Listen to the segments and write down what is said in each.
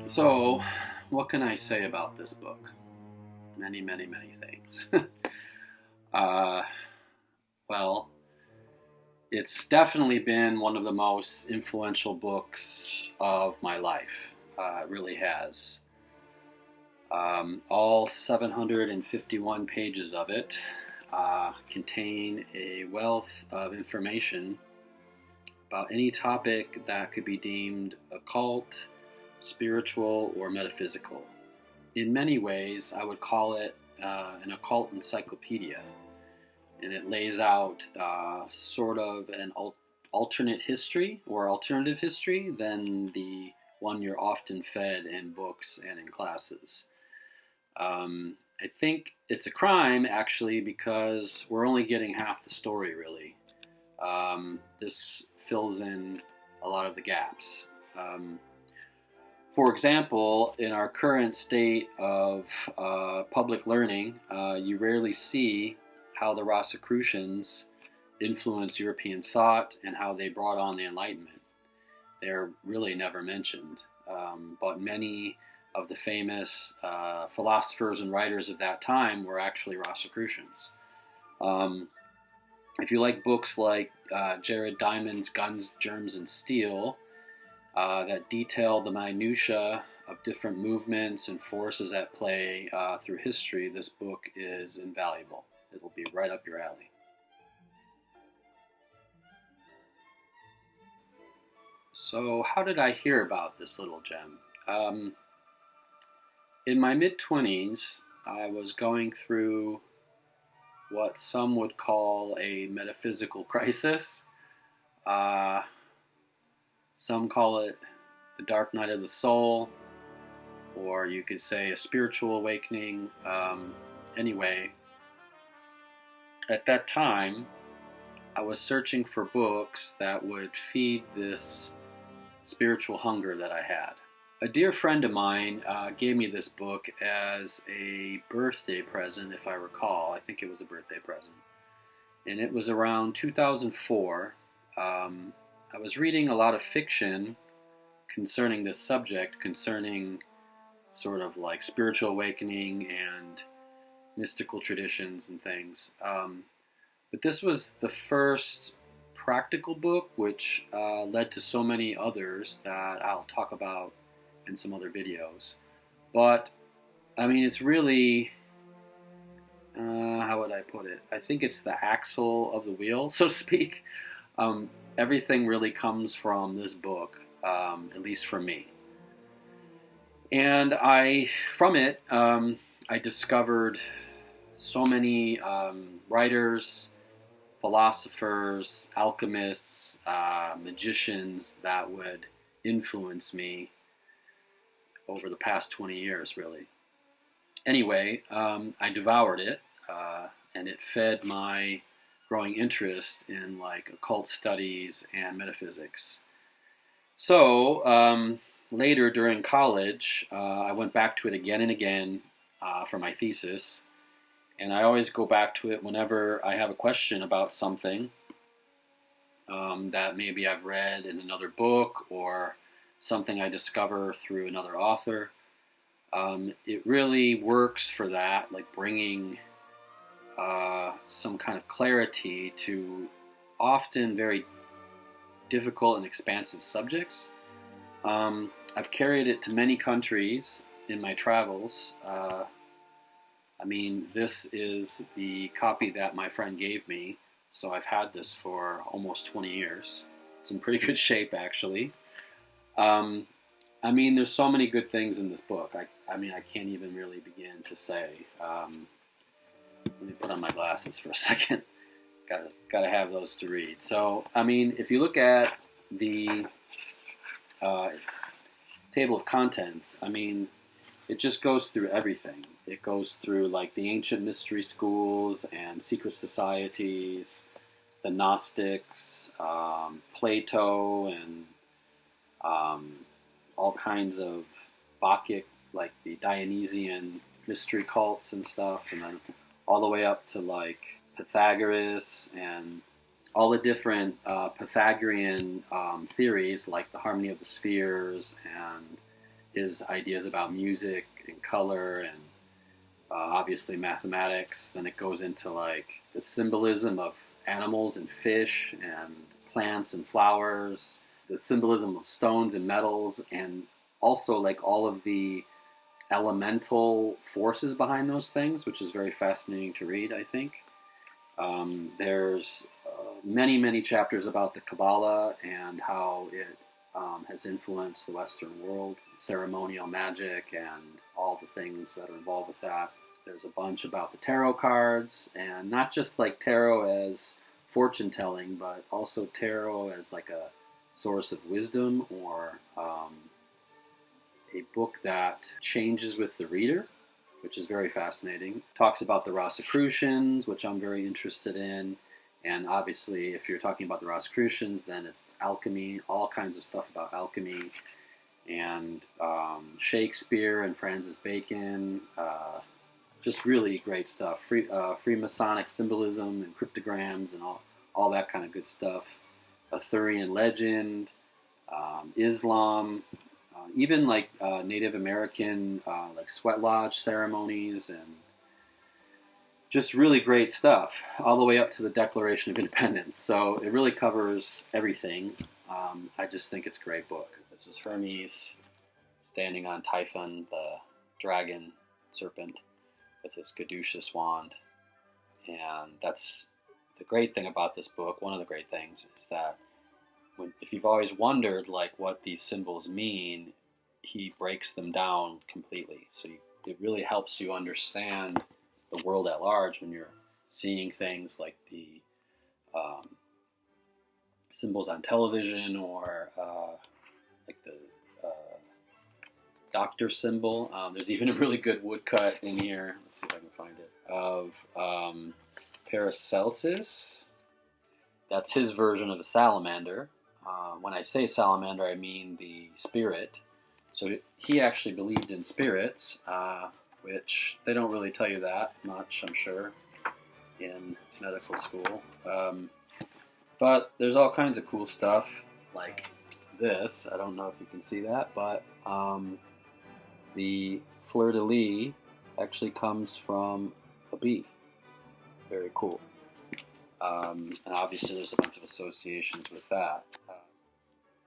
So, what can I say about this book? Many, many, many things. uh, well, it's definitely been one of the most influential books of my life. It really has. All 751 pages of it contain a wealth of information about any topic that could be deemed occult, spiritual, or metaphysical. In many ways, I would call it an occult encyclopedia, and it lays out sort of an alternate history or alternative history than the one you're often fed in books and in classes. I think it's a crime, actually, because we're only getting half the story, really. This fills in a lot of the gaps. For example, in our current state of public learning, you rarely see how the Rosicrucians influenced European thought and how they brought on the Enlightenment. They're really never mentioned, but many of the famous philosophers and writers of that time were actually Rosicrucians. If you like books like Jared Diamond's Guns, Germs, and Steel, that detail the minutiae of different movements and forces at play through history, this book is invaluable. It'll be right up your alley. So, how did I hear about this little gem? In my mid-20s, I was going through what some would call a metaphysical crisis. Some call it the dark night of the soul, or you could say a spiritual awakening. Anyway, at that time, I was searching for books that would feed this spiritual hunger that I had. A dear friend of mine gave me this book as a birthday present, if I recall. I think it was a birthday present. And it was around 2004. I was reading a lot of fiction concerning this subject, concerning sort of like spiritual awakening and mystical traditions and things. But this was the first practical book, which led to so many others that I'll talk about in some other videos. But, I mean, it's really, how would I put it? I think it's the axle of the wheel, so to speak. Everything really comes from this book, at least for me. And from it, I discovered so many writers, philosophers, alchemists, magicians that would influence me over the past 20 years, really. Anyway, I devoured it, and it fed my growing interest in like occult studies and metaphysics. So later during college, I went back to it again and again for my thesis, and I always go back to it whenever I have a question about something that maybe I've read in another book or something I discover through another author. It really works for that, like bringing some kind of clarity to often very difficult and expansive subjects. I've carried it to many countries in my travels. I mean, this is the copy that my friend gave me, so I've had this for almost 20 years. It's in pretty good shape, actually. I mean, there's so many good things in this book. I mean, I can't even really begin to say. Let me put on my glasses for a second. Gotta have those to read. So, I mean, if you look at the table of contents, I mean, it just goes through everything. It goes through like the ancient mystery schools and secret societies, the Gnostics, Plato, and all kinds of Bacchic, like the Dionysian mystery cults and stuff, and then all the way up to like Pythagoras and all the different Pythagorean theories, like the harmony of the spheres and his ideas about music and color and obviously mathematics. Then it goes into like the symbolism of animals and fish and plants and flowers, the symbolism of stones and metals, and also like all of the elemental forces behind those things, which is very fascinating to read, I think. There's many chapters about the Kabbalah and how it has influenced the Western world, ceremonial magic and all the things that are involved with that. There's a bunch about the tarot cards, and not just like tarot as fortune telling, but also tarot as like a source of wisdom, or a book that changes with the reader, which is very fascinating. Talks about the Rosicrucians, which I'm very interested in. And obviously, if you're talking about the Rosicrucians, then it's alchemy, all kinds of stuff about alchemy, and Shakespeare and Francis Bacon. Just really great stuff. Freemasonic symbolism and cryptograms and all that kind of good stuff. Arthurian legend, Islam, even like Native American like sweat lodge ceremonies, and just really great stuff, all the way up to the Declaration of Independence. So it really covers everything. I just think it's a great book. This is Hermes standing on Typhon, the dragon serpent, with his caduceus wand. And that's the great thing about this book. One of the great things is that if you've always wondered like what these symbols mean, he breaks them down completely. So it really helps you understand the world at large when you're seeing things like the symbols on television, or like the doctor symbol. There's even a really good woodcut in here. Let's see if I can find it. Of Paracelsus. That's his version of a salamander. When I say salamander, I mean the spirit. So he actually believed in spirits, which they don't really tell you that much, I'm sure, in medical school. But there's all kinds of cool stuff, like this. I don't know if you can see that, but the fleur-de-lis actually comes from a bee. Very cool. And obviously there's a bunch of associations with that.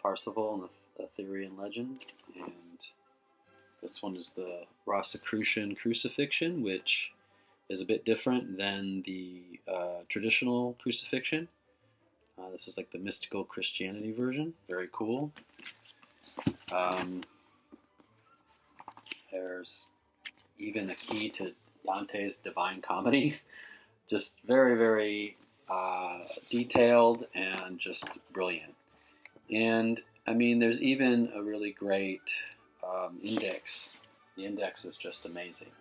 Parsifal and the Arthurian legend, and this one is the Rosicrucian crucifixion, which is a bit different than the traditional crucifixion. This is like the mystical Christianity version. Very cool. There's even a key to Dante's Divine Comedy. Just very detailed and just brilliant. And I mean, there's even a really great index. The index is just amazing.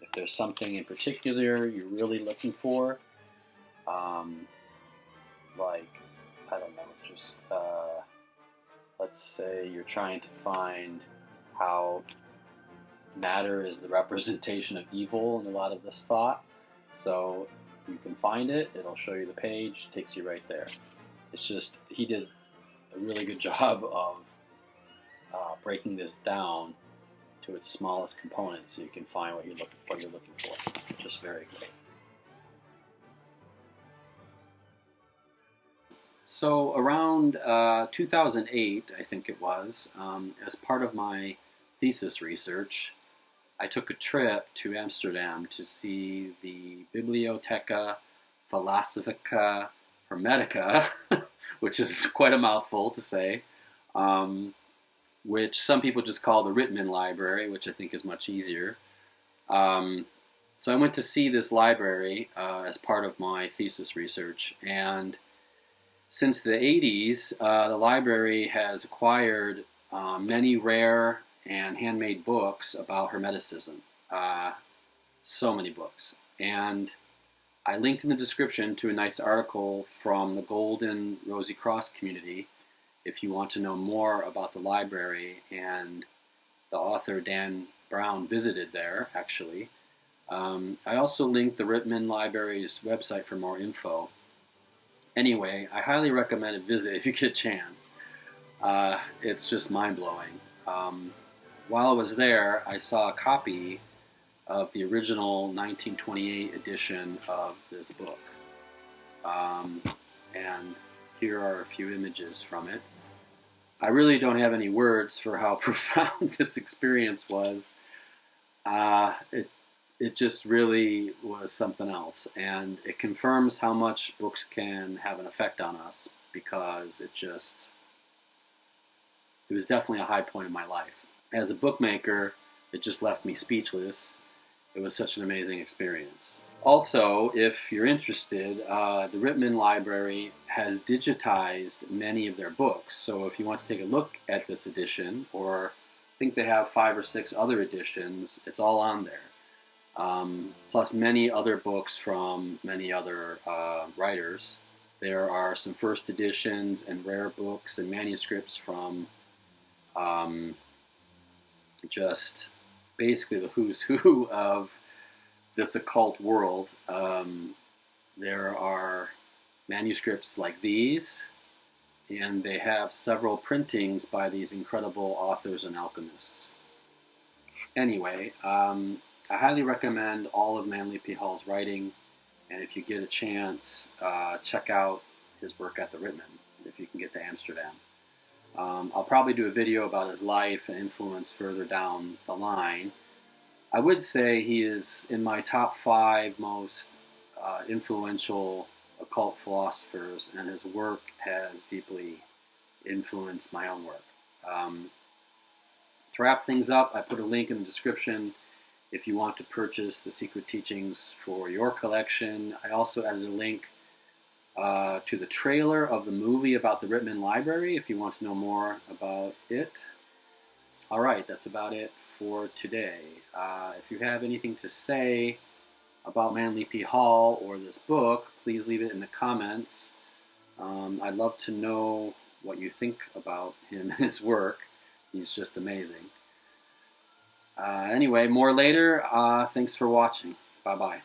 If there's something in particular you're really looking for, like, I don't know, just let's say you're trying to find how matter is the representation of evil in a lot of this thought. So you can find it, it'll show you the page, takes you right there. It's just, he did a really good job of breaking this down to its smallest components so you can find what you're looking for. Just very great. So around 2008, I think it was, as part of my thesis research, I took a trip to Amsterdam to see the Bibliotheca Philosophica Hermetica, which is quite a mouthful to say, which some people just call the Ritman Library, which I think is much easier. So I went to see this library as part of my thesis research, and since the 80s, the library has acquired many rare and handmade books about hermeticism. So many books. And I linked in the description to a nice article from the Golden Rosy Cross community if you want to know more about the library, and the author Dan Brown visited there, actually. I also linked the Ritman Library's website for more info. Anyway, I highly recommend a visit if you get a chance. It's just mind-blowing. While I was there, I saw a copy of the original 1928 edition of this book. And here are a few images from it. I really don't have any words for how profound this experience was. It just really was something else, and it confirms how much books can have an effect on us, because it was definitely a high point in my life. As a bookmaker, it just left me speechless. It was such an amazing experience. Also, if you're interested, the Ritman Library has digitized many of their books. So if you want to take a look at this edition, or I think they have 5 or 6 other editions, it's all on there. Plus many other books from many other writers. There are some first editions and rare books and manuscripts from just basically the who's who of this occult world. There are manuscripts like these, and they have several printings by these incredible authors and alchemists. Anyway, I highly recommend all of Manly P. Hall's writing, and if you get a chance, check out his work at the Ritman, if you can get to Amsterdam. I'll probably do a video about his life and influence further down the line. I would say he is in my top 5 most influential occult philosophers, and his work has deeply influenced my own work. To wrap things up, I put a link in the description if you want to purchase the secret teachings for your collection. I also added a link to the trailer of the movie about the Ritman Library if you want to know more about it. All right, that's about it for today. If you have anything to say about Manly P. Hall or this book, please leave it in the comments. I'd love to know what you think about him and his work. He's just amazing. Anyway, more later. Thanks for watching. Bye-bye.